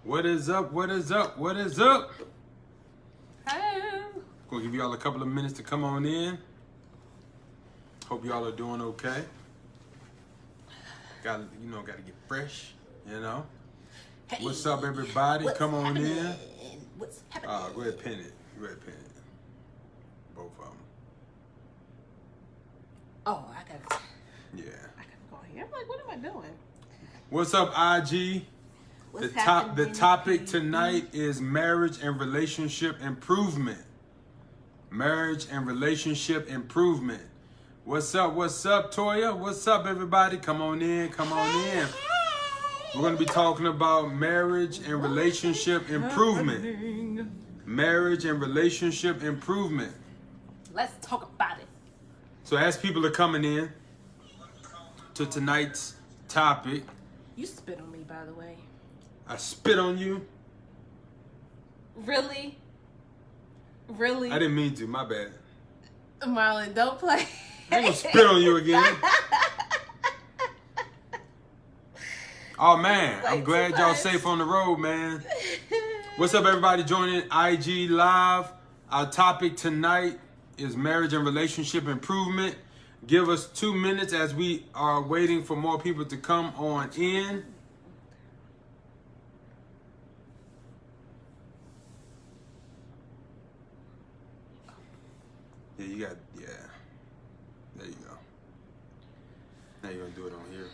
What is up? What is up? What is up? Hey. Gonna give y'all a couple of minutes to come on in. Hope y'all are doing okay. Gotta get fresh, Hey. What's up, everybody? Come on in. What's happening? Go ahead, pin it. Go ahead, pin it. Both of them. Oh, I gotta go here. I'm like, what am I doing? What's up, IG? The topic tonight is marriage and relationship improvement. Marriage and relationship improvement. What's up? What's up, Toya? What's up, everybody? Come on in. Come on in. We're going to be talking about marriage and relationship improvement. Marriage and relationship improvement. Let's talk about it. So as people are coming in to tonight's topic. You spit on me, by the way. I spit on you? Really? Really? I didn't mean to. My bad. Marlon, don't play. I ain't gonna spit on you again. Oh, man. I'm glad y'all safe on the road, man. What's up, everybody joining IG Live? Our topic tonight is marriage and relationship improvement. Give us 2 minutes as we are waiting for more people to come on in. There you go. Now you're gonna do it on here.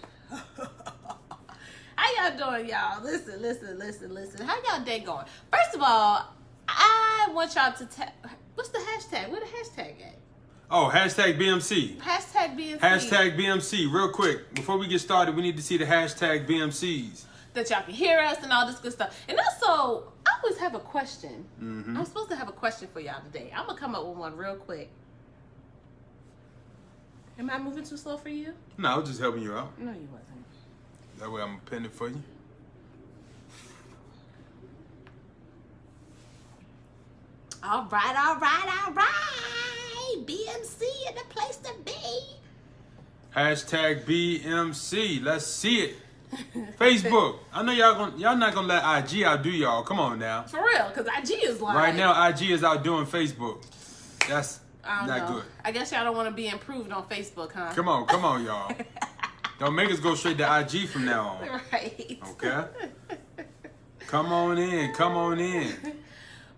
How y'all doing, y'all? Listen. How y'all day going? First of all, I want y'all to what's the hashtag? Where the hashtag at? Oh, hashtag BMC. Hashtag BMC. Hashtag BMC. Real quick, before we get started, we need to see the hashtag BMCs. That y'all can hear us and all this good stuff. And also, I always have a question. Mm-hmm. I'm supposed to have a question for y'all today. I'm going to come up with one real quick. Am I moving too slow for you? No, I was just helping you out. No, you wasn't. That way I'm going to pin it for you. All right. BMC in the place to be. Hashtag BMC. Let's see it. Facebook. I know y'all not gonna let IG outdo y'all. Come on now. For real, because IG is like... Right now, IG is outdoing Facebook. That's not know. good. I guess y'all don't want to be improved on Facebook, huh? Come on, y'all. Don't make us go straight to IG from now on. Right. Okay? Come on in.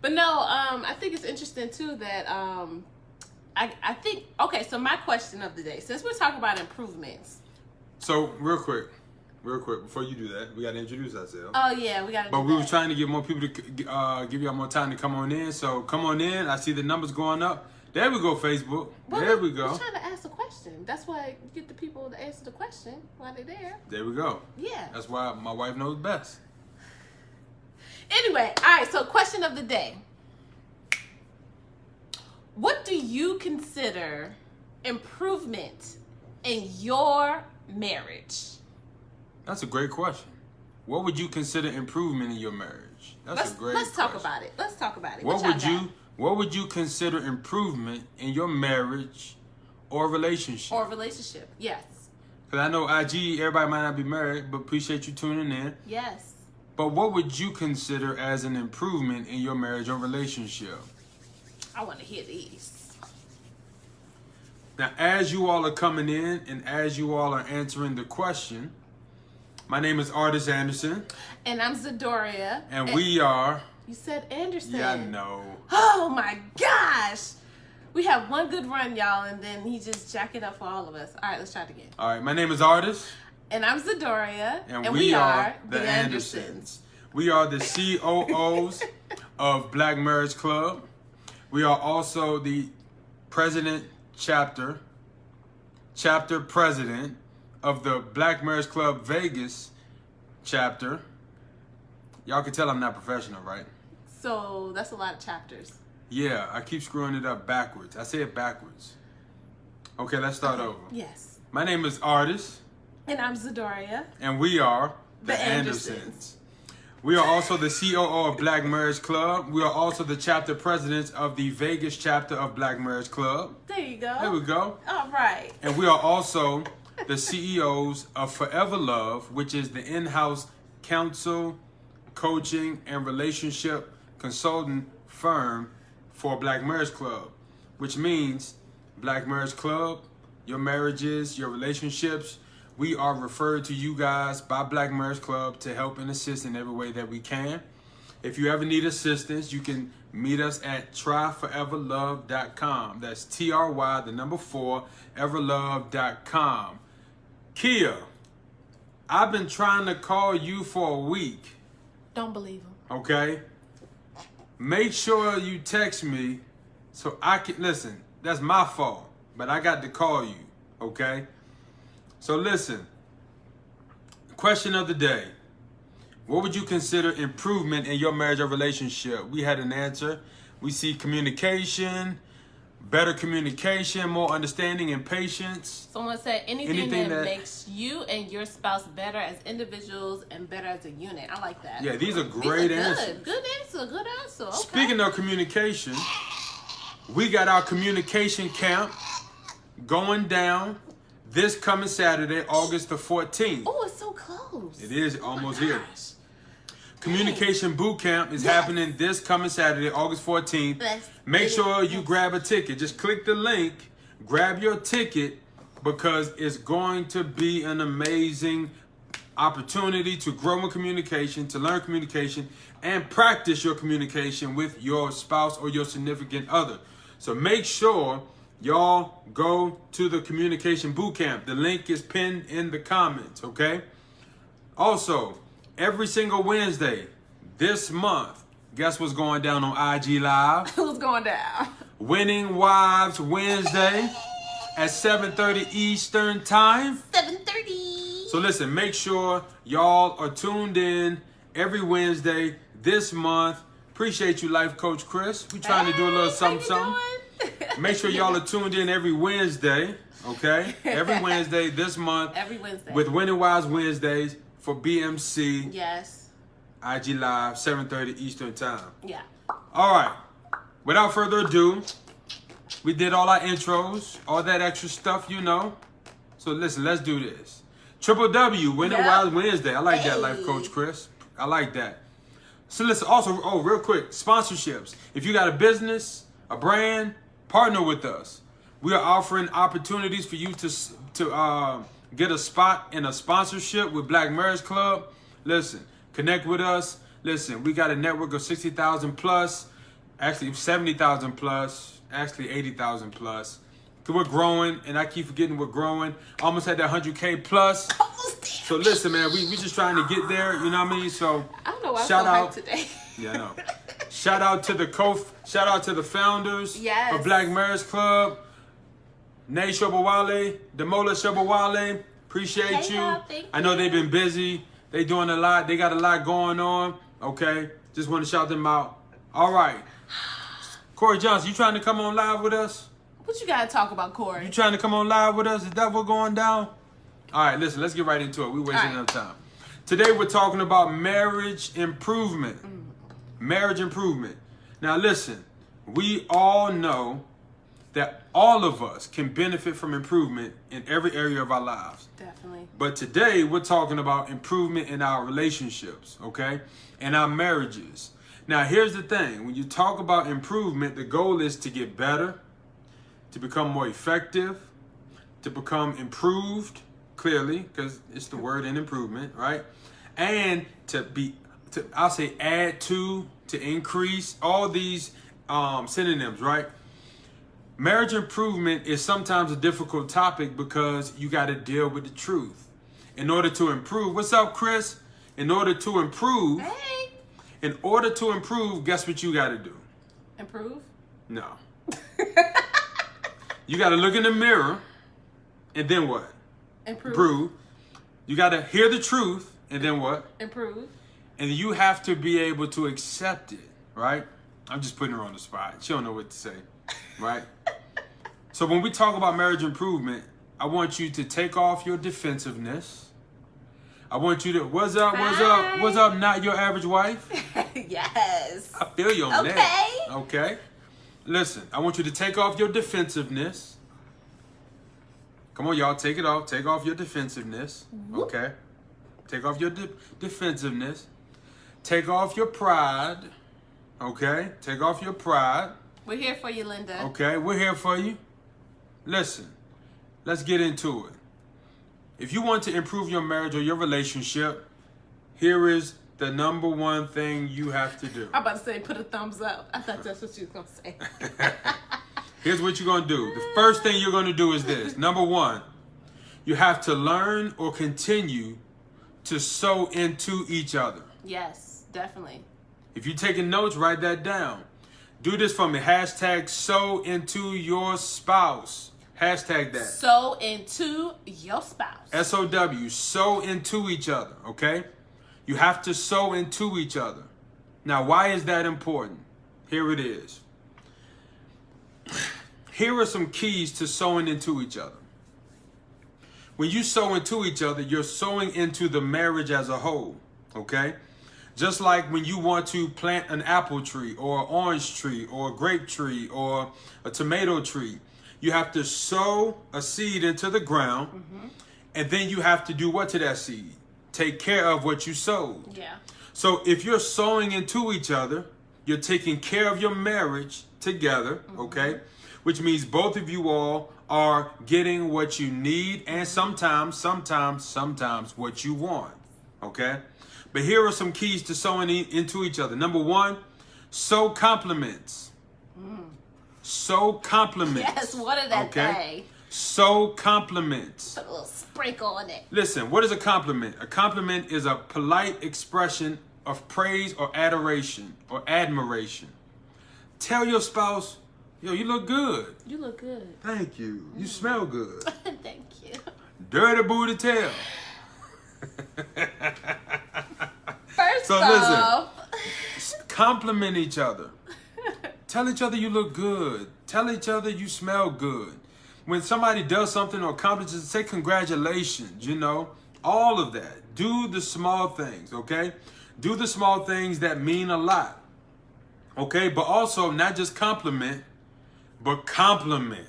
But no, I think it's interesting too that I think, okay, so my question of the day, since we're talking about improvements. So real quick, before you do that, we got to introduce ourselves. Oh yeah, we got to. But we were trying to get more people to give y'all more time to come on in. So come on in. I see the numbers going up. There we go, Facebook. Well, there we go. We're trying to ask a question. That's why you get the people to answer the question while they're there. There we go. Yeah. That's why my wife knows best. Anyway, all right. So question of the day. What do you consider improvement in your marriage? That's a great question. What would you consider improvement in your marriage? That's a great question. Let's talk about it. Let's talk about it. What would you consider improvement in your marriage or relationship? Yes. Because I know IG, everybody might not be married, but appreciate you tuning in. Yes. But what would you consider as an improvement in your marriage or relationship? I want to hear these. Now, as you all are coming in and as you all are answering the question, my name is Artis Anderson. And I'm Zadoria. And we are... You said Anderson. Yeah, I know. Oh, my gosh. We have one good run, y'all, and then he just jacked it up for all of us. All right, let's try it again. All right, my name is Artis. And I'm Zadoria. And we are the Andersons. We are the COOs of Black Marriage Club. We are also the chapter president of the Black Marriage Club Vegas chapter. Y'all can tell I'm not professional, right? So that's a lot of chapters. Yeah, I keep screwing it up backwards. I say it backwards. Okay, let's start over. Yes. My name is Artis. And I'm Zadoria. And we are the Andersons. We are also the COO of Black Marriage Club. We are also the chapter presidents of the Vegas chapter of Black Marriage Club. There you go. There we go. All right. And we are also the CEOs of Forever Love, which is the in-house counsel coaching, and relationship consultant firm for Black Marriage Club, which means Black Marriage Club, your marriages, your relationships, we are referred to you guys by Black Marriage Club to help and assist in every way that we can. If you ever need assistance, you can meet us at tryforeverlove.com. That's TRY, the number 4, everlove.com. Kia, I've been trying to call you for a week. Don't believe him. Okay? Make sure you text me so I can, listen, that's my fault, but I got to call you, okay? So listen, question of the day. What would you consider improvement in your marriage or relationship? We had an answer. We see communication, better communication, more understanding and patience. Someone said anything that makes you and your spouse better as individuals and better as a unit. I like that. Yeah, these are great answers. Good answer. Good answer. Okay. Speaking of communication, we got our communication camp going down this coming Saturday, August the 14th. Oh, it's so close. It is almost here. Communication Boot Camp is happening this coming Saturday, August 14th. Make sure you grab a ticket. Just click the link, grab your ticket, because it's going to be an amazing opportunity to grow in communication, to learn communication, and practice your communication with your spouse or your significant other. So make sure y'all go to the Communication Boot Camp. The link is pinned in the comments, okay? Also, every single Wednesday this month, guess what's going down on IG Live? Who's going down? Winning Wives Wednesday at 7:30 Eastern Time. 7:30. So listen, make sure y'all are tuned in every Wednesday this month. Appreciate you, Life Coach Chris. We trying to do a little something. Make sure y'all are tuned in every Wednesday, okay? Every Wednesday this month. Every Wednesday. With Winning Wives Wednesdays for BMC. Yes. IG Live, 7:30 Eastern Time. Yeah. All right. Without further ado, we did all our intros, all that extra stuff, you know. So listen, let's do this. W, Winning Wives Wednesday. I like that, Life Coach Chris. I like that. So listen, also, real quick, sponsorships. If you got a business, a brand, partner with us. We are offering opportunities for you to get a spot in a sponsorship with Black Marriage Club. Listen, connect with us. Listen, we got a network of 60,000 plus, actually 70,000 plus, actually 80,000 plus. We're growing, and I keep forgetting we're growing. Almost had that 100K plus. So listen, man, we just trying to get there. You know what I mean? So I don't know why shout I'm out so hyped today. Yeah, I know. Shout out to the founders of Black Marriage Club. Nay Shobawale, Demola Shobawale. Appreciate you. I know they've been busy. They doing a lot. They got a lot going on. Okay, just want to shout them out. All right, Corey Johnson, you trying to come on live with us? What you gotta talk about, Corey? You trying to come on live with us? Is that what's going down? All right, listen, let's get right into it. We're wasting enough time. Today we're talking about marriage improvement. Marriage improvement. Now listen, we all know that all of us can benefit from improvement in every area of our lives. Definitely. But today we're talking about improvement in our relationships, okay? And our marriages. Now here's the thing. When you talk about improvement, the goal is to get better, to become more effective, to become improved, clearly, because it's the word in improvement, right? And I'll say add to increase, all these synonyms, right? Marriage improvement is sometimes a difficult topic because you got to deal with the truth. In order to improve, what's up, Chris? In order to improve, guess what you got to do? Improve? No. You got to look in the mirror, and then what? Improve. You got to hear the truth, and then what? Improve. And you have to be able to accept it, right? I'm just putting her on the spot. She don't know what to say, right? So when we talk about marriage improvement, I want you to take off your defensiveness. I want you to, what's up, not your average wife? Yes. I feel you on that. Okay. Listen, I want you to take off your defensiveness. Come on, y'all, take it off. Take off your defensiveness. Okay. Take off your defensiveness. Take off your pride. Okay? Take off your pride. We're here for you, Linda. Okay? We're here for you. Listen, let's get into it. If you want to improve your marriage or your relationship, here is the number one thing you have to do. I'm about to say put a thumbs up. I thought that's what you were going to say. Here's what you're going to do. The first thing you're going to do is this. Number one, you have to learn or continue to sow into each other. Yes, definitely. If you're taking notes, write that down. Do this for me. Hashtag sow into your spouse. Hashtag that. Sow into your spouse. S-O-W. Sow into each other. Okay? You have to sow into each other. Now, why is that important? Here it is. Here are some keys to sowing into each other. When you sow into each other, you're sowing into the marriage as a whole. Okay? Just like when you want to plant an apple tree or an orange tree or a grape tree or a tomato tree, you have to sow a seed into the ground, and then you have to do what to that seed? Take care of what you sowed. Yeah. So if you're sowing into each other, you're taking care of your marriage together, okay? Which means both of you all are getting what you need and sometimes what you want, okay? But here are some keys to sowing into each other. Number one, sow compliments. Sow compliments. Yes, what did that say? Sow compliments. Put a little sprinkle on it. Listen, what is a compliment? A compliment is a polite expression of praise or adoration or admiration. Tell your spouse, yo, you look good. You look good. Thank you. You smell good. Thank you. Dirty booty tell. First So off, listen, compliment each other. Tell each other you look good. Tell each other you smell good. When somebody does something or accomplishes, say congratulations, you know, all of that. Do the small things, okay? Do the small things that mean a lot, okay? But also not just compliment, but compliment.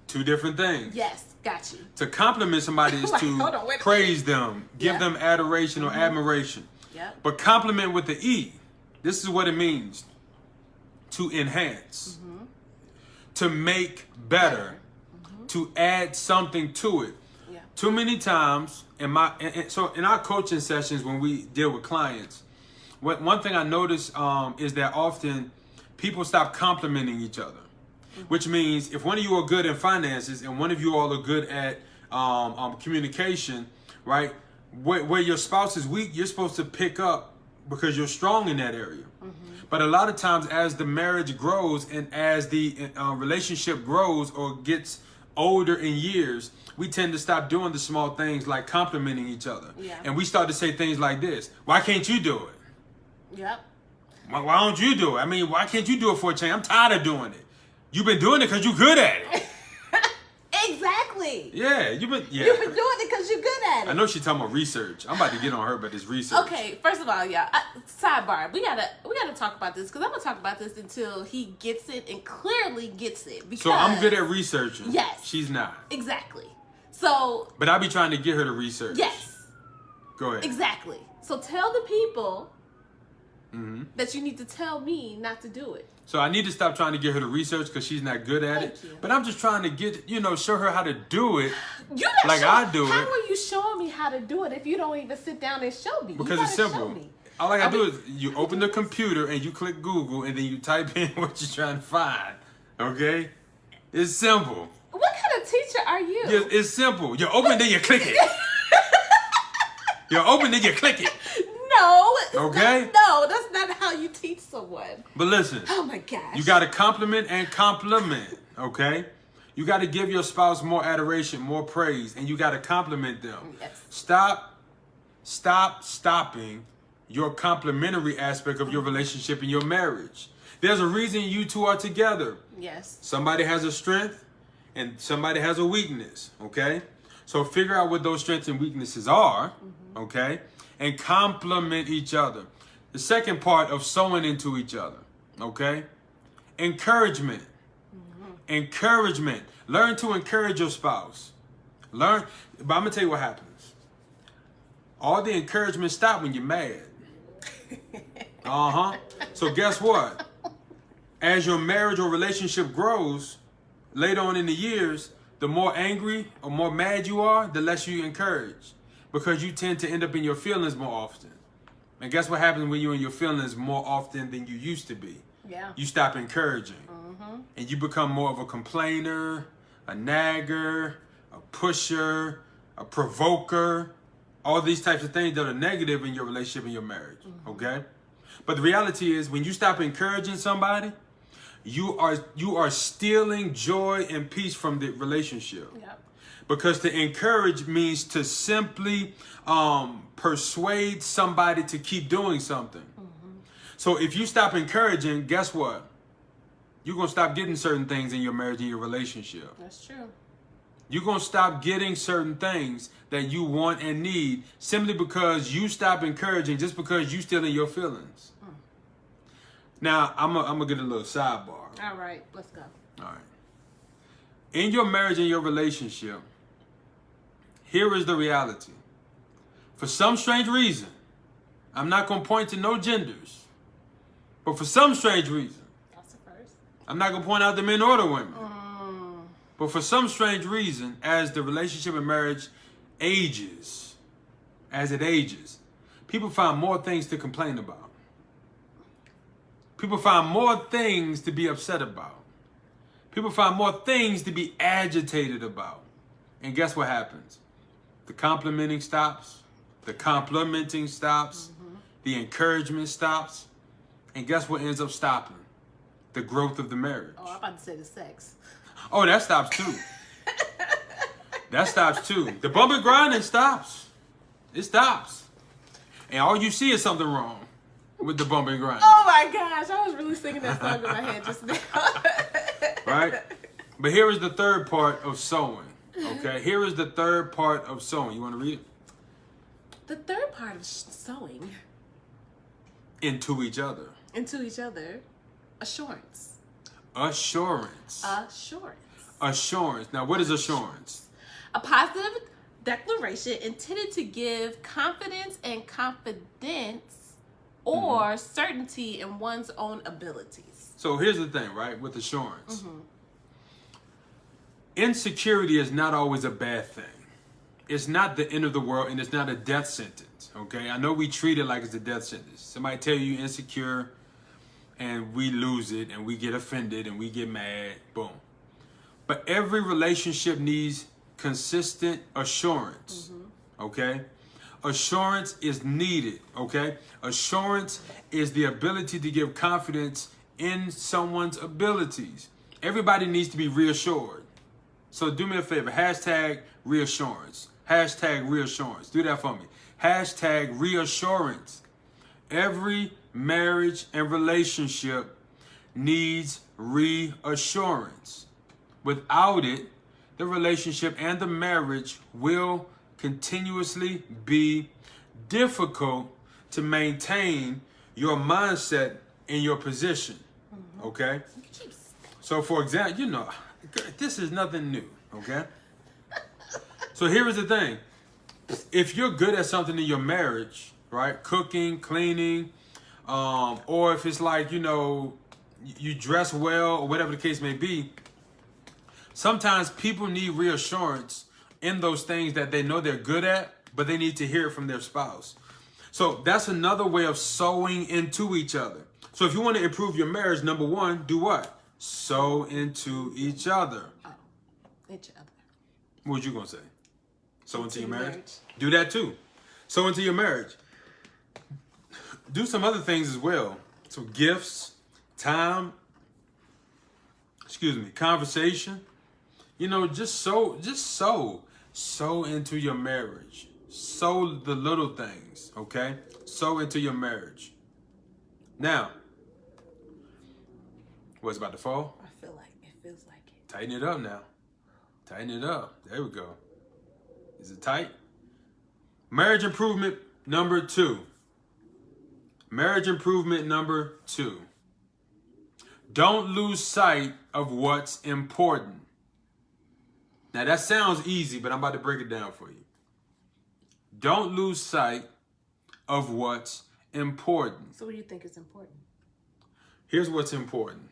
Two different things. yes, got you. To compliment somebody is Like, to hold on, wait a praise them, give Yeah. them adoration or admiration. Yep. But compliment with the E, this is what it means. To enhance, to make better, to add something to it. Yeah. Too many times in our coaching sessions when we deal with clients, one thing I notice is that often people stop complimenting each other, which means if one of you are good in finances and one of you all are good at communication, right? Where your spouse is weak, you're supposed to pick up because you're strong in that area. But a lot of times as the marriage grows and as the relationship grows or gets older in years, we tend to stop doing the small things like complimenting each other. Yeah. And we start to say things like this: why can't you do it? Yep. Why don't you do it? I mean, why can't you do it for a change? I'm tired of doing it. You've been doing it because you're good at it. Exactly. Yeah, you've been doing it because you're good at it. I know she's talking about research. I'm about to get on her about this research. Okay, first of all, y'all, sidebar. We gotta talk about this because I'm gonna talk about this until he gets it and clearly gets it. Because So I'm good at researching. Yes. She's not. Exactly. So But I be trying to get her to research. yes, Go ahead. exactly. So tell the people that you need to tell me not to do it. So I need to stop trying to get her to research because she's not good at Thank it. you. But I'm just trying to show her how to do it. You not Like show- I do How it. are you showing me how to do it if you don't even sit down and show me? Because you it's gotta simple. show me. All I gotta do is you open the computer and you click Google and then you type in what you're trying to find. Okay? It's simple. What kind of teacher are you? Yeah, it's simple. You open then you click it. You open then you click it. No. Okay? No, that's not how you teach someone. But listen. Oh my gosh. You got to compliment and compliment, okay? You got to give your spouse more adoration, more praise, and you got to compliment them. Yes. Stopping your complimentary aspect of your relationship and your marriage. There's a reason you two are together. Yes. Somebody has a strength and somebody has a weakness, okay? So figure out what those strengths and weaknesses are, okay? And compliment each other. The second part of sowing into each other, okay? Encouragement. Encouragement. Learn to encourage your spouse. But I'm going to tell you what happens. All the encouragement stops when you're mad. So guess what? As your marriage or relationship grows, later on in the years, the more angry or more mad you are, the less you encourage. Because you tend to end up in your feelings more often. And guess what happens when you're in your feelings more often than you used to be? Yeah. You stop encouraging. And you become more of a complainer, a nagger, a pusher, a provoker, all these types of things that are negative in your relationship and your marriage, okay? But the reality is, when you stop encouraging somebody, you are stealing joy and peace from the relationship. Yep. Because to encourage means to simply persuade somebody to keep doing something. So if you stop encouraging, guess what? You're going to stop getting certain things in your marriage and your relationship. That's true. You're going to stop getting certain things that you want and need simply because you stop encouraging, just because you still in your feelings. Now, I'm going to get a little sidebar. All right, let's go. All right. In your marriage and your relationship, here is the reality. For some strange reason, I'm not going to point to no genders, but for some strange reason, I'm not going to point out the men or the women. But for some strange reason, as the relationship and marriage ages, people find more things to complain about. People find more things to be upset about. People find more things to be agitated about. And guess what happens? The complimenting stops. The complimenting stops. The encouragement stops. And guess what ends up stopping? The growth of the marriage. Oh, I'm about to say the sex. Oh, that stops too. That stops too. The bump and grinding stops. It stops. And all you see is something wrong with the bump and grinding. Oh my gosh, I was really singing that song in my head just now. Right? But here is the third part of sowing. Okay? Here is the third part of sowing. You want to read it? The third part of sowing Into each other. into each other. Assurance. Assurance. Assurance. Assurance. Now, what is assurance? A positive declaration intended to give confidence and confidence or certainty in one's own abilities. So here's the thing, right? With assurance. Insecurity is not always a bad thing. It's not the end of the world, and it's not a death sentence, okay? I know we treat it like it's a death sentence. Somebody tell you you're insecure, and we lose it, and we get offended, and we get mad, boom. But every relationship needs consistent assurance, okay? Assurance is needed, okay? Assurance is the ability to give confidence in someone's abilities. Everybody needs to be reassured. So do me a favor, hashtag reassurance. Hashtag reassurance. Do that for me. Hashtag reassurance. Every marriage and relationship needs reassurance. Without it, the relationship and the marriage will continuously be difficult to maintain your mindset in your position. Okay? So for example, you know, this is nothing new, okay? So here is the thing. If you're good at something in your marriage, right? Cooking, cleaning, or if it's like, you know, you dress well or whatever the case may be, sometimes people need reassurance in those things that they know they're good at, but they need to hear it from their spouse. So that's another way of sowing into each other. So if you want to improve your marriage, number one, do what? Sow into each other. Oh, each other. What was you going to say? Sow into your marriage? Do that too. Sow into your marriage. Do some other things as well. So gifts, time, conversation. You know, just sow into your marriage. Sow the little things, okay? Sow into your marriage. Now, what's about to fall? I feel like it feels like it. Tighten it up now. Tighten it up. There we go. Is it tight? Marriage improvement number 2. Marriage improvement number 2. Don't lose sight of what's important. Now that sounds easy, but I'm about to break it down for you. Don't lose sight of what's important. So what do you think is important? Here's what's important.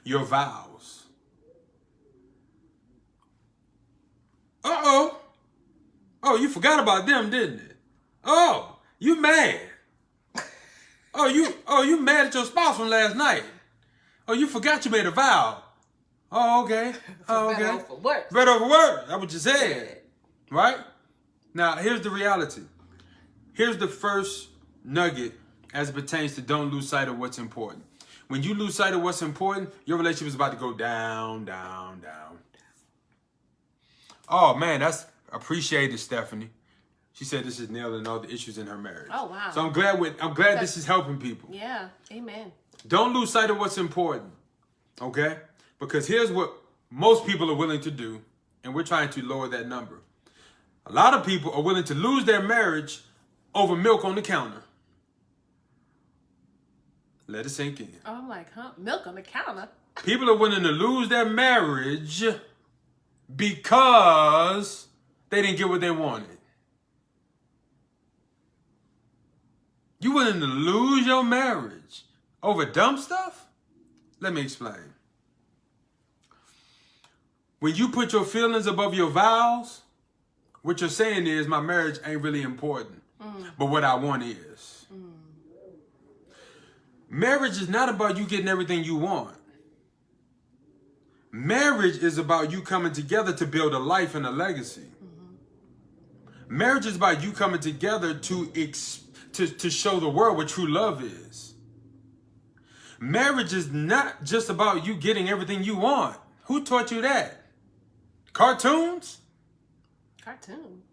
Your vows. Uh-oh. Oh, you forgot about them, didn't it? Oh, you mad. Oh, you mad at your spouse from last night. Oh, you forgot you made a vow. Oh, okay. Oh, okay. Better over worse. Better over worse. That's what you said. Right? Now, here's the reality. Here's the first nugget as it pertains to don't lose sight of what's important. When you lose sight of what's important, your relationship is about to go down, down, down. Oh, man, that's appreciated, Stephanie. She said this is nailing all the issues in her marriage. Oh, wow. So I'm glad this is helping people. Yeah, amen. Don't lose sight of what's important, okay? Because here's what most people are willing to do, and we're trying to lower that number. A lot of people are willing to lose their marriage over milk on the counter. Let it sink in. Oh, I'm like, huh? Milk on the counter? People are willing to lose their marriage because they didn't get what they wanted. You willing to lose your marriage over dumb stuff? Let me explain. When you put your feelings above your vows, what you're saying is my marriage ain't really important, but what I want is. Marriage is not about you getting everything you want. Marriage is about you coming together to build a life and a legacy. Marriage is about you coming together to show the world what true love is. Marriage is not just about you getting everything you want. Who taught you that? Cartoons? Cartoon.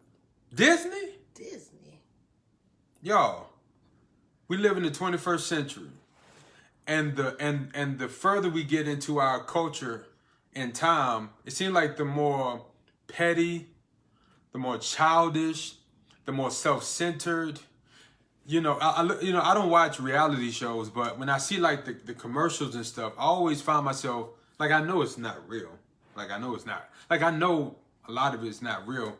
Disney? Disney. Y'all, we live in the 21st century. And the further we get into our culture and time, it seems like the more petty, the more childish, the more self-centered. I don't watch reality shows, but when I see like the commercials and stuff, I always find myself like, I know it's not real. Like, I know it's not. Like, I know a lot of it's not real.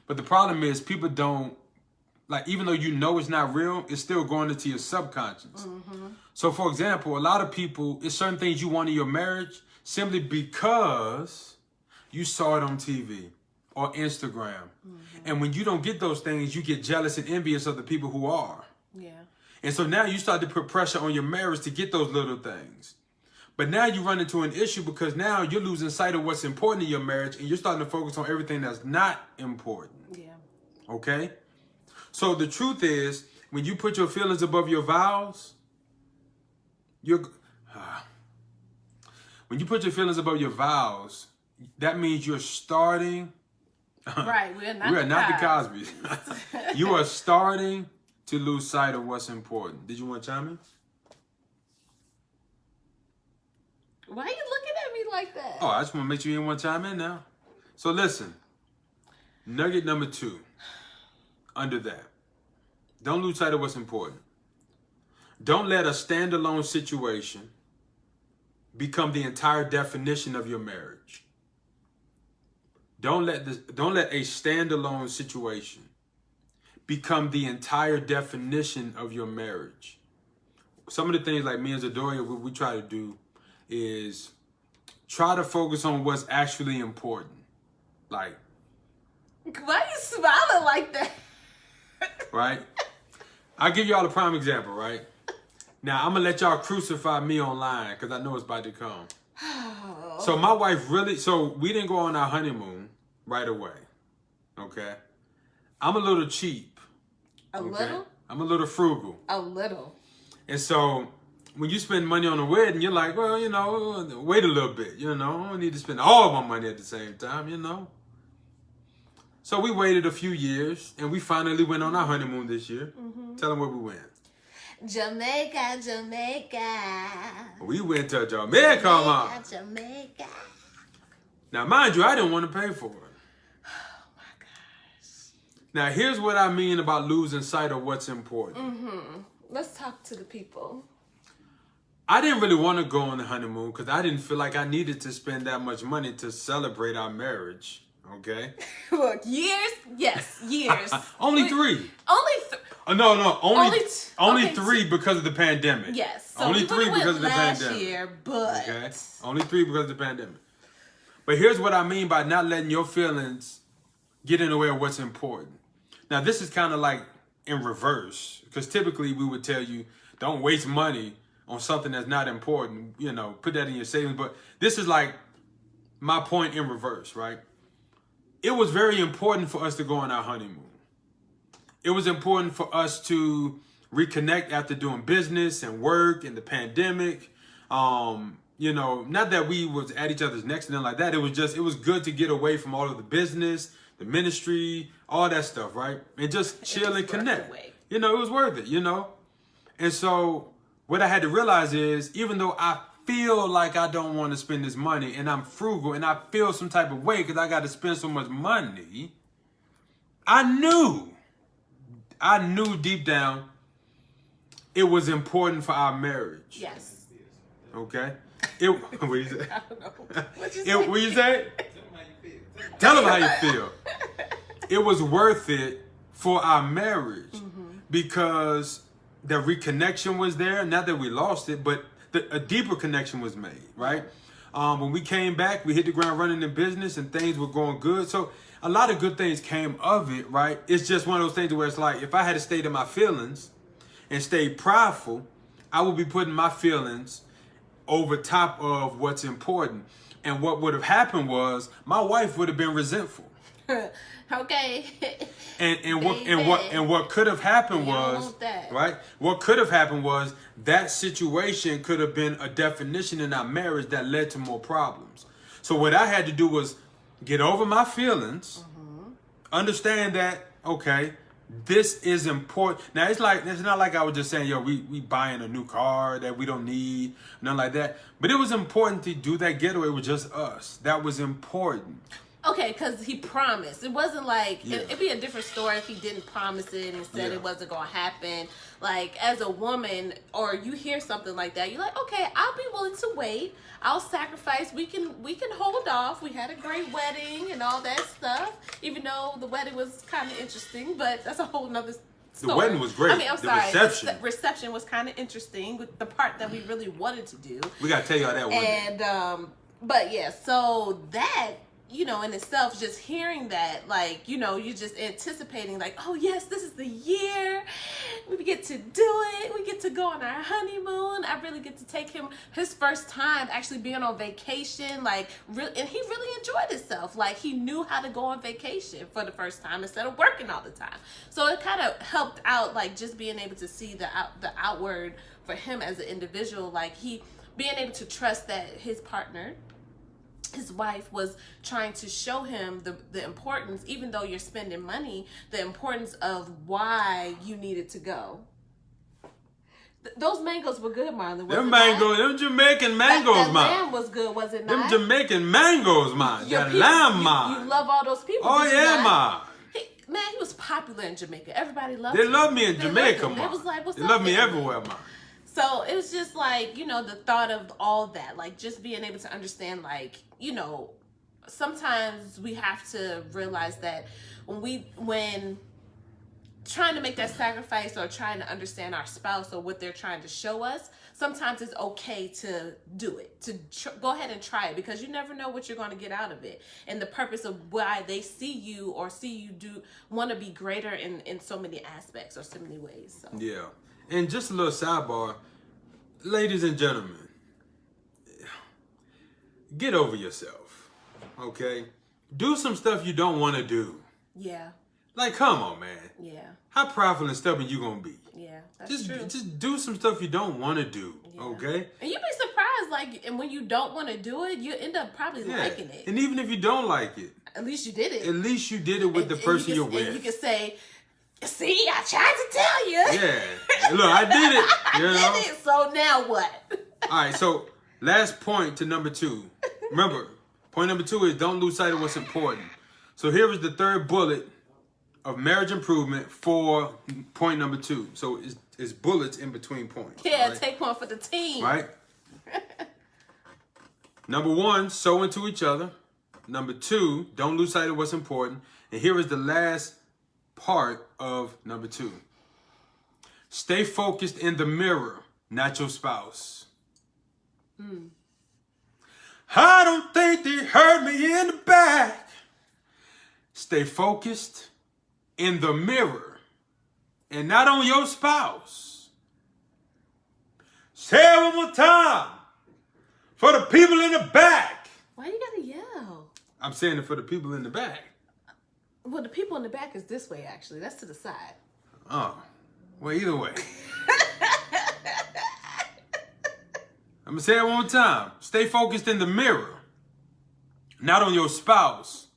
But the problem is people don't, like, even though you know it's not real, it's still going into your subconscious. So, for example, a lot of people, it's certain things you want in your marriage simply because you saw it on TV or Instagram. And when you don't get those things, you get jealous and envious of the people who are. Yeah. And so now you start to put pressure on your marriage to get those little things. But now you run into an issue because now you're losing sight of what's important in your marriage and you're starting to focus on everything that's not important. Yeah. Okay? So the truth is, when you put your feelings above your vows, when you put your feelings above your vows, that means you're starting. Right, we are not the Cosbys. You are starting to lose sight of what's important. Did you want to chime in? Why are you looking at me like that? Oh, I just want to make sure you didn't want to chime in now. So listen, nugget number 2, under that, don't lose sight of what's important. Don't let a standalone situation become the entire definition of your marriage. Don't let a standalone situation become the entire definition of your marriage. Some of the things like me and Zadoria, what we try to do is try to focus on what's actually important. Like, why are you smiling like that? Right? I'll give y'all a prime example, right? Now, I'm going to let y'all crucify me online because I know it's about to come. So my wife we didn't go on our honeymoon right away. Okay? I'm a little cheap. A little? I'm a little frugal. A little. And so when you spend money on a wedding, you're like, well, wait a little bit. I don't need to spend all my money at the same time, So we waited a few years and we finally went on our honeymoon this year. Tell them where we went. Jamaica, Jamaica. We went to Jamaica, Jamaica. Now, mind you, I didn't want to pay for it. Oh, my gosh. Now, here's what I mean about losing sight of what's important. Let's talk to the people. I didn't really want to go on the honeymoon because I didn't feel like I needed to spend that much money to celebrate our marriage. Okay? Look, years? Yes, years. Only 3. No. Only okay, 3 because of the pandemic. Yes. So only we 3 because of the last pandemic. year, but okay. Only 3 because of the pandemic. But here's what I mean by not letting your feelings get in the way of what's important. Now, this is kind of like in reverse, because typically we would tell you, don't waste money on something that's not important. You know, put that in your savings. But this is like my point in reverse, right? It was very important for us to go on our honeymoon. It was important for us to reconnect after doing business and work and the pandemic. You know, not that we was at each other's necks and nothing like that. It was good to get away from all of the business, the ministry, all that stuff, right? And just chill and connect. You know, it was worth it, you know? And so what I had to realize is, even though I feel like I don't want to spend this money and I'm frugal and I feel some type of way because I got to spend so much money, I knew deep down it was important for our marriage. Yes. Okay? What you say? I don't know. What you say? Tell them how you feel. It was worth it for our marriage because the reconnection was there. Not that we lost it, but a deeper connection was made, right? When we came back, we hit the ground running in business and things were going good. So a lot of good things came of it, right? It's just one of those things where it's like, if I had stayed in my feelings and stayed prideful, I would be putting my feelings over top of what's important. And what would have happened was my wife would have been resentful. Okay. And what could have happened was, right? What could have happened was that situation could have been a definition in our marriage that led to more problems. So what I had to do was get over my feelings, understand that, okay, this is important. Now it's not like I was just saying, yo, we buying a new car that we don't need, nothing like that. But it was important to do that getaway with just us. That was important. Okay, because he promised. It wasn't like, it'd be a different story if he didn't promise it and said it wasn't going to happen. Like, as a woman, or you hear something like that, you're like, okay, I'll be willing to wait. I'll sacrifice. We can hold off. We had a great wedding and all that stuff, even though the wedding was kind of interesting, but that's a whole nother story. The wedding was great. I mean, I'm sorry. Reception. The reception was kind of interesting with the part that we really wanted to do. We got to tell y'all that one day. But yeah, so that, you know, in itself, just hearing that, like, you know, you're just anticipating, like, oh, yes, this is the year. We get to do it. We get to go on our honeymoon. I really get to take him his first time actually being on vacation, like, and he really enjoyed himself. Like, he knew how to go on vacation for the first time instead of working all the time. So it kind of helped out, like, just being able to see the outward for him as an individual, like, he being able to trust that his partner, his wife, was trying to show him the importance, even though you're spending money, the importance of why you needed to go. Those mangoes were good, Marlon. Them Jamaican mangoes, that lamb was good, was it not? Them Jamaican mangoes, man. That lamb, man. You love all those people. Oh, yeah, man. Man, he was popular in Jamaica. Everybody loved him. They love me in Jamaica, man. It was like, what's they up, love me man? everywhere, man. So it was just like, you know, the thought of all that, like just being able to understand, like, you know, sometimes we have to realize that when trying to make that sacrifice or trying to understand our spouse or what they're trying to show us, sometimes it's okay to do it, to go ahead and try it, because you never know what you're going to get out of it. And the purpose of why they see you or see you do want to be greater in so many aspects or so many ways. So. Yeah. And just a little sidebar, ladies and gentlemen, get over yourself, okay? Do some stuff you don't want to do. Yeah. Like, come on, man. Yeah. How prideful and stubborn you gonna be? Yeah, that's true. Just do some stuff you don't want to do, okay? And you'd be surprised, like, and when you don't want to do it, you end up probably liking it. And even if you don't like it, at least you did it. At least you did it with the person you're with. And you can say, see, I tried to tell you. Yeah. Look, I did it. I did it, so now what? All right, so last point to number 2. Remember, point number 2 is don't lose sight of what's important. So here is the third bullet of marriage improvement for point number 2. So it's bullets in between points. Yeah, right? Take one for the team. Right? Number 1, sow into each other. Number 2, don't lose sight of what's important. And here is the last part of number 2. Stay focused in the mirror, not your spouse. I don't think they hurt me in the back. Stay focused in the mirror and not on your spouse. Say it one more time for the people in the back. Why you gotta yell? I'm saying it for the people in the back. Well, the people in the back is this way, actually. That's to the side. Oh, well, either way. I'm going to say it one more time. Stay focused in the mirror, not on your spouse.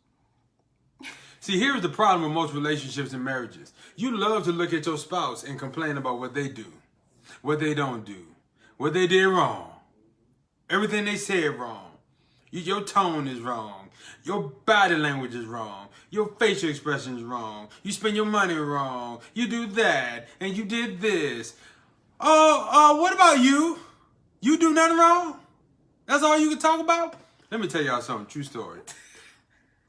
See, here's the problem with most relationships and marriages. You love to look at your spouse and complain about what they do, what they don't do, what they did wrong, everything they said wrong. Your tone is wrong. Your body language is wrong. Your facial expression is wrong. You spend your money wrong. You do that, and you did this. What about you? You do nothing wrong? That's all you can talk about? Let me tell y'all something, true story.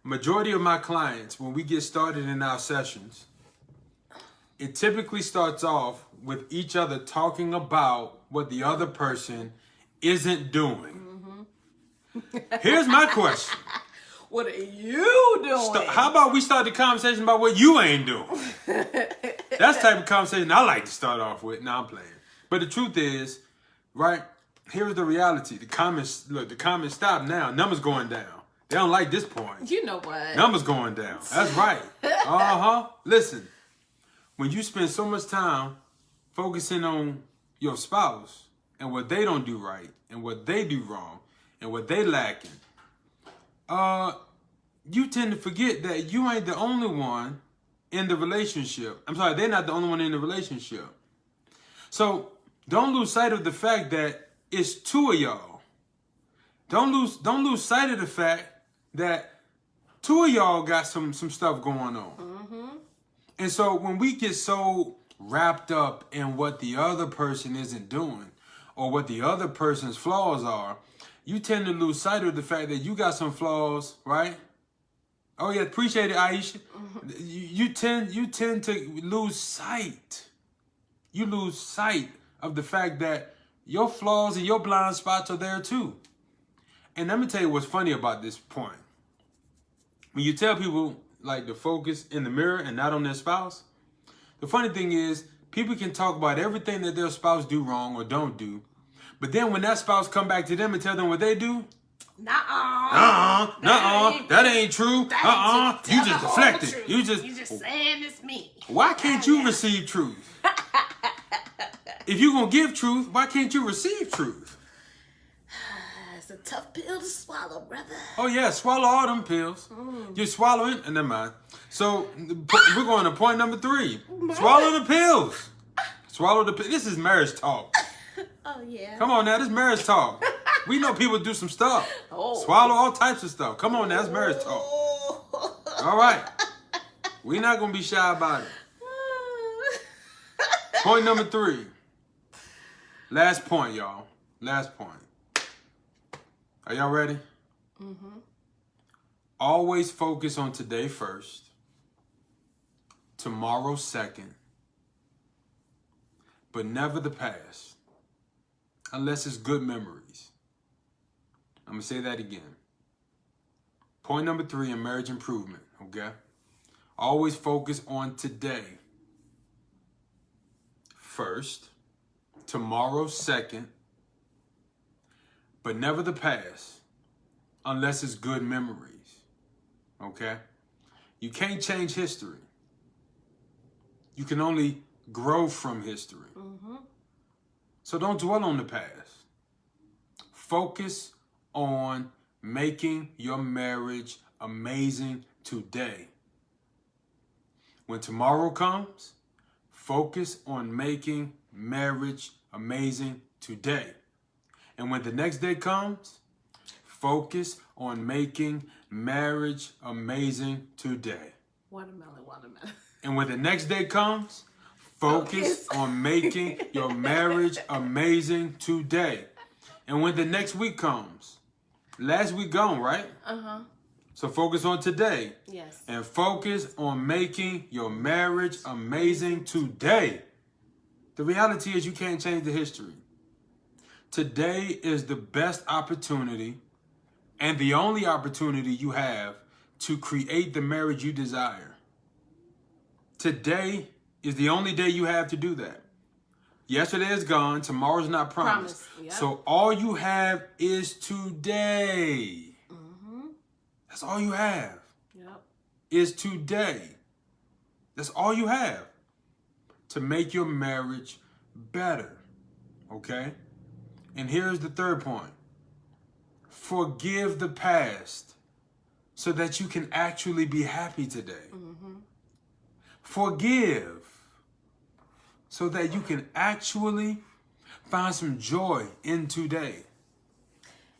Majority of my clients, when we get started in our sessions, it typically starts off with each other talking about what the other person isn't doing. Here's my question. What are you doing? How about we start the conversation about what you ain't doing? That's the type of conversation I like to start off with. Now I'm playing. But the truth is, right, here's the reality. The comments stop now. Numbers going down. They don't like this point. You know what? Numbers going down. That's right. Listen, when you spend so much time focusing on your spouse and what they don't do right and what they do wrong and what they lacking, you tend to forget that you ain't the only one in the relationship. I'm sorry, they're not the only one in the relationship. So don't lose sight of the fact that it's two of y'all. Don't lose sight of the fact that two of y'all got some stuff going on. And so when we get so wrapped up in what the other person isn't doing or what the other person's flaws are, you tend to lose sight of the fact that you got some flaws, right? Oh yeah, appreciate it, Aisha. You tend to lose sight. You lose sight of the fact that your flaws and your blind spots are there too. And let me tell you what's funny about this point. When you tell people like to focus in the mirror and not on their spouse, the funny thing is people can talk about everything that their spouse do wrong or don't do, but then when that spouse come back to them and tell them what they do, that ain't true. You just deflected. You just saying it's me. Why can't you receive truth? If you're gonna give truth, why can't you receive truth? It's a tough pill to swallow, brother. Oh yeah, swallow all them pills. You swallow it, and never mind. So we're going to point number 3. Swallow the pills. Swallow the pills. This is marriage talk. Oh yeah. Come on now, this is marriage talk. We know people do some stuff. Swallow all types of stuff. Come on now, that's marriage talk. All right. We're not going to be shy about it. Point number 3. Last point, y'all. Last point. Are y'all ready? Always focus on today first, tomorrow second, but never the past, unless it's good memories. I'm going to say that again. Point number 3 in marriage improvement, okay? Always focus on today first, tomorrow second, but never the past, unless it's good memories, okay? You can't change history. You can only grow from history. So don't dwell on the past. Focus on making your marriage amazing today. When tomorrow comes, focus on making marriage amazing today. And when the next day comes, focus on making marriage amazing today. Watermelon. And when the next day comes, focus on making your marriage amazing today. And when the next week comes, last week gone, right? So focus on today. Yes. And focus on making your marriage amazing today. The reality is you can't change the history. Today is the best opportunity and the only opportunity you have to create the marriage you desire. Today is the only day you have to do that. Yesterday is gone. Tomorrow's not promised. Yep. So all you have is today. That's all you have. Yep. Is today. That's all you have to make your marriage better. Okay? And here's the third point. Forgive the past so that you can actually be happy today. Forgive so that you can actually find some joy in today.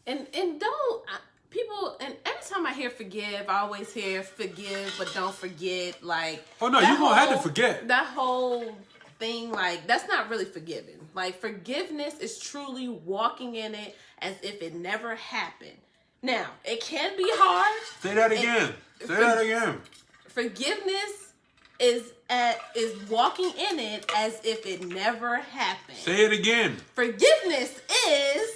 And don't people, and every time I hear forgive, I always hear forgive but don't forget. Like, oh no, you're gonna have to forget. That whole thing, like, that's not really forgiving. Like, forgiveness is truly walking in it as if it never happened. Now, it can be hard. Say that again. Say that again. Forgiveness is walking in it as if it never happened. Say it again. Forgiveness is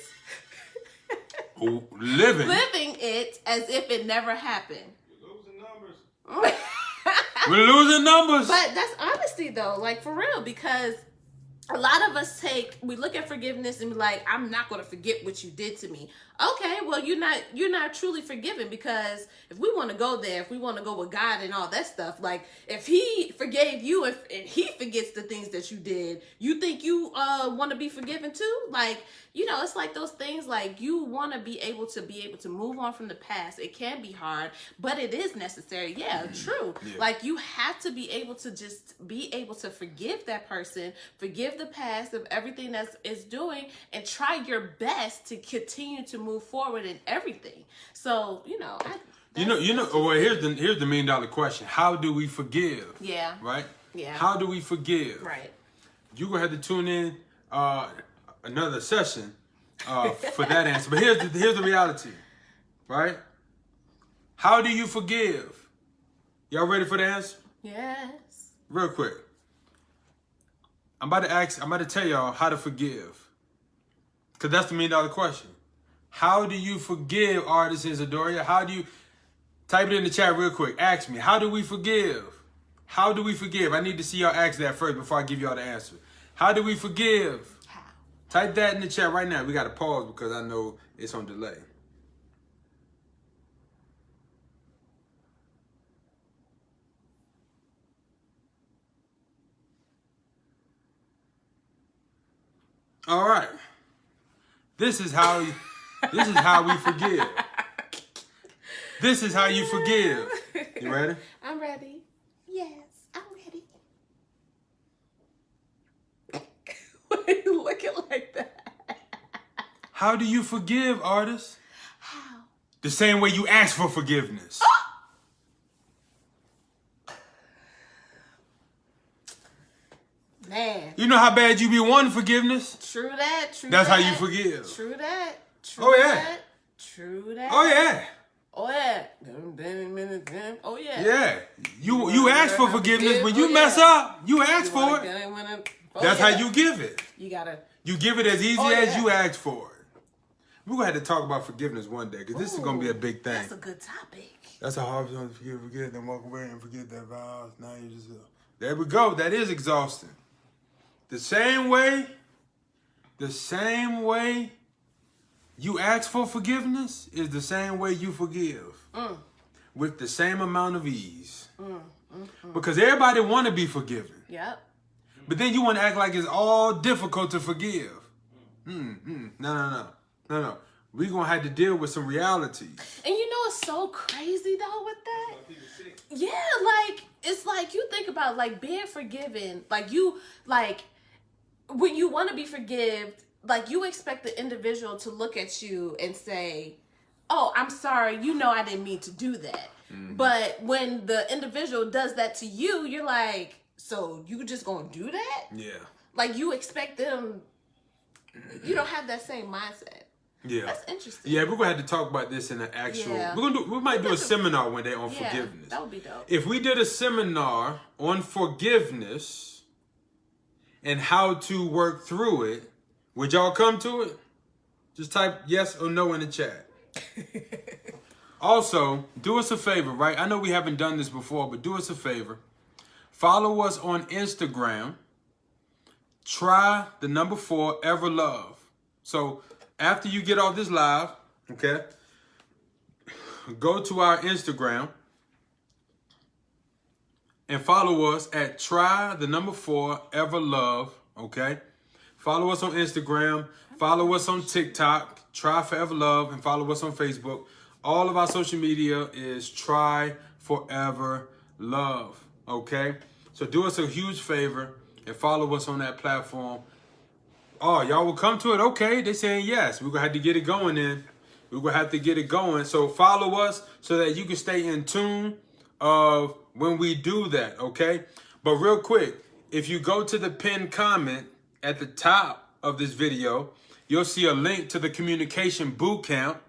living it as if it never happened. You're losing numbers. We're losing numbers. But that's honesty though, like for real, because a lot of us we look at forgiveness and be like, I'm not going to forget what you did to me. Okay, well, you're not truly forgiven, because if we want to go there, if we want to go with God and all that stuff, like if he forgave you, and he forgets the things that you did, you think you want to be forgiven too? Like, you know, it's like those things, like you want to be able to move on from the past. It can be hard, but it is necessary. Yeah, true. Yeah. Like you have to be able to just be able to forgive that person, forgive the past of everything that is doing, and try your best to continue to move forward in everything. So, you know, well, here's the $1 million question. How do we forgive? Yeah. Right? Yeah. How do we forgive? Right. You're going to have to tune in another session for that answer. But here's the reality. Right? How do you forgive? Y'all ready for the answer? Yes. Real quick. I'm about to tell y'all how to forgive. Because that's the $1 million question. How do you forgive, artists in Zadoria? How do you... Type it in the chat real quick. Ask me, how do we forgive? How do we forgive? I need to see y'all ask that first before I give y'all the answer. How do we forgive? How? Type that in the chat right now. We got to pause because I know it's on delay. All right. This is how we forgive. This is how you forgive. You ready? I'm ready. Yes, I'm ready. Why are you looking like that? How do you forgive, artists? How? The same way you ask for forgiveness. Man. You know how bad you be wanting forgiveness? True that. That's how you forgive. True that. Oh yeah. True that. Oh yeah. Oh yeah. Oh yeah. Yeah. You ask for forgiveness when you mess up. You ask for it. That's how you give it. You give it as easy as you ask for it. We're gonna have to talk about forgiveness one day because this is gonna be a big thing. That's a good topic. That's a hard one to forgive, then walk away and forget that vows. Now you just there we go. That is exhausting. The same way you ask for forgiveness is the same way you forgive. With the same amount of ease. Because everybody want to be forgiven. Yep. But then you want to act like it's all difficult to forgive. No. We're going to have to deal with some realities. And you know what's so crazy though with that? Yeah, like, it's like you think about like being forgiven, like you, like when you want to be forgiven, like you expect the individual to look at you and say, oh, I'm sorry, you know I didn't mean to do that. But when the individual does that to you, you're like, so you just gonna do that? Yeah. Like you expect them, you don't have that same mindset. Yeah. That's interesting. Yeah, we're gonna have to talk about this in an actual we might do a seminar one day on forgiveness. That would be dope. If we did a seminar on forgiveness and how to work through it, would y'all come to it? Just type yes or no in the chat. Also, do us a favor, right? I know we haven't done this before, but do us a favor. Follow us on Instagram. Try the number 4 Ever Love. So after you get off this live, okay, go to our Instagram and follow us at try the number 4 Ever Love. Okay, follow us on Instagram, follow us on TikTok, Try Forever Love, and follow us on Facebook. All of our social media is Try Forever Love. Okay, so do us a huge favor and follow us on that platform. Oh, y'all will come to it? Okay, they saying yes. We're going to have to get it going then. We're going to have to get it going. So follow us so that you can stay in tune of when we do that, okay? But real quick, if you go to the pinned comment at the top of this video, you'll see a link to the communication boot camp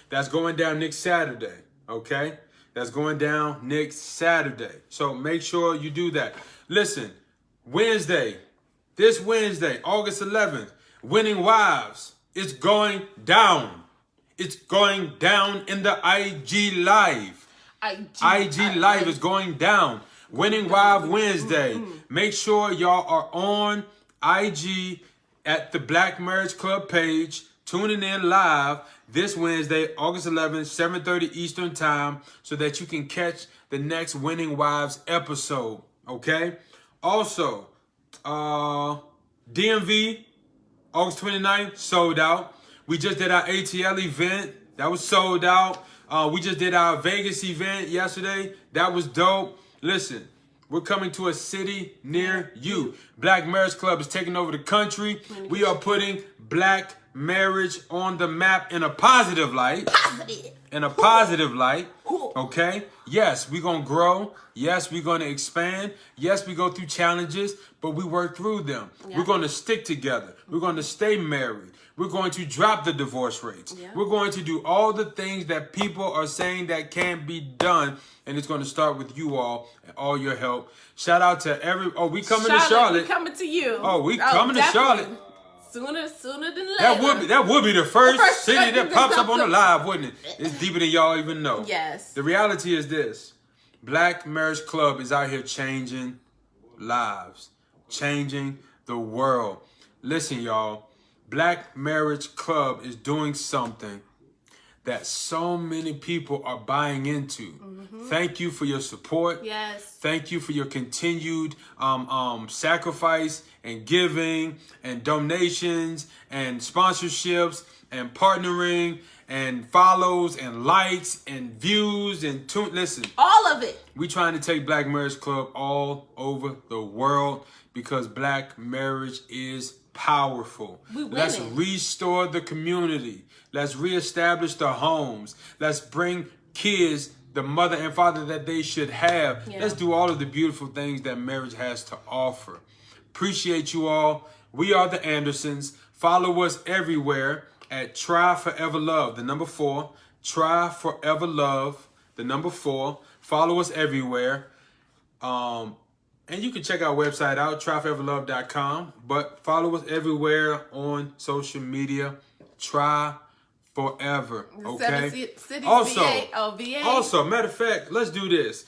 that's going down next Saturday, okay? That's going down next Saturday. So make sure you do that. Listen, this Wednesday, August 11th, Winning Wives is going down. It's going down in the IG Live. IG Live is going down. Winning Wives Wednesday. Make sure y'all are on IG at the Black Marriage Club page, tuning in live this Wednesday, August 11th, 7:30 Eastern Time, so that you can catch the next Winning Wives episode, okay? Also, DMV, August 29th, sold out. We just did our ATL event. That was sold out. We just did our Vegas event yesterday. That was dope. Listen, we're coming to a city near you. Black Marriage Club is taking over the country. We are putting black marriage on the map in a positive light. In a positive light. Okay? Yes, we're going to grow. Yes, we're going to expand. Yes, we go through challenges, but we work through them. Yeah. We're going to stick together. We're going to stay married. We're going to drop the divorce rates. Yeah. We're going to do all the things that people are saying that can't be done. And it's going to start with you all and all your help. Shout out to we coming to Charlotte. We coming to you. We coming to Charlotte. Sooner than later. That would be the first city that pops up on the live, wouldn't it? It's deeper than y'all even know. Yes. The reality is this. Black Marriage Club is out here changing lives. Changing the world. Listen, y'all. Black Marriage Club is doing something that so many people are buying into. Mm-hmm. Thank you for your support. Yes. Thank you for your continued sacrifice and giving and donations and sponsorships and partnering and follows and likes and views and listen. All of it. We trying to take Black Marriage Club all over the world because black marriage is powerful. Let's restore the community. Let's reestablish the homes. Let's bring kids the mother and father that they should have. Yeah. Let's do all of the beautiful things that marriage has to offer. Appreciate you all. We are the Andersons. Follow us everywhere at Try Forever Love, the number 4. Try Forever Love, the number 4. Follow us everywhere. And you can check our website out, tryforeverlove.com. But follow us everywhere on social media. Try Forever. Okay. Also, matter of fact, let's do this.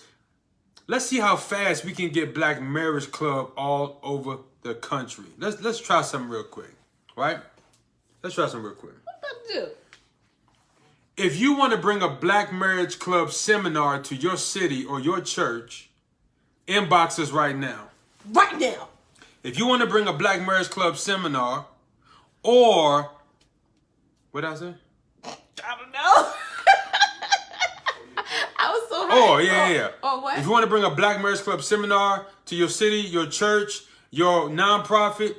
Let's see how fast we can get Black Marriage Club all over the country. Let's try something real quick, right? Let's try something real quick. What about to do? If you want to bring a Black Marriage Club seminar to your city or your church, inbox us right now. Right now. If you want to bring a Black Marriage Club seminar, or what did I say? I don't know. I was so right. Yeah. Oh, what? If you want to bring a Black Marriage Club seminar to your city, your church, your nonprofit,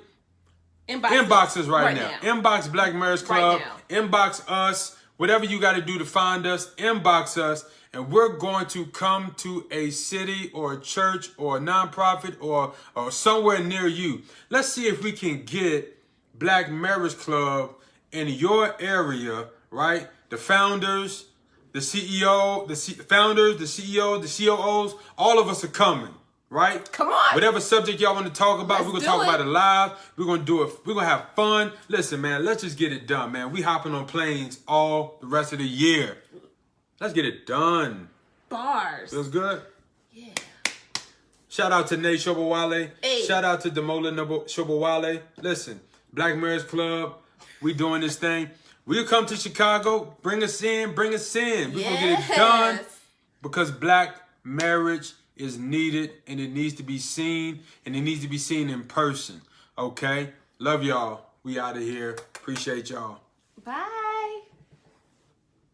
inbox us right now. Inbox Black Marriage Club. Inbox us. Whatever you got to do to find us, inbox us. And we're going to come to a city or a church or a nonprofit or somewhere near you. Let's see if we can get Black Marriage Club in your area, right? The founders, the CEO, the COOs, the COOs, all of us are coming. right? Come on. Whatever subject y'all want to talk about, we're going to talk about it live. We're going to do it. We're going to have fun. Listen, man, let's just get it done, man. We hopping on planes all the rest of the year. Let's get it done. Bars. Feels good? Yeah. Shout out to Nate Shobawale. Hey. Shout out to Demola Shobawale. Listen, Black Marriage Club, we doing this thing. We'll come to Chicago. Bring us in. We're going to get it done because black marriage is needed and it needs to be seen and it needs to be seen in person. Okay? Love y'all. We out of here. Appreciate y'all. Bye.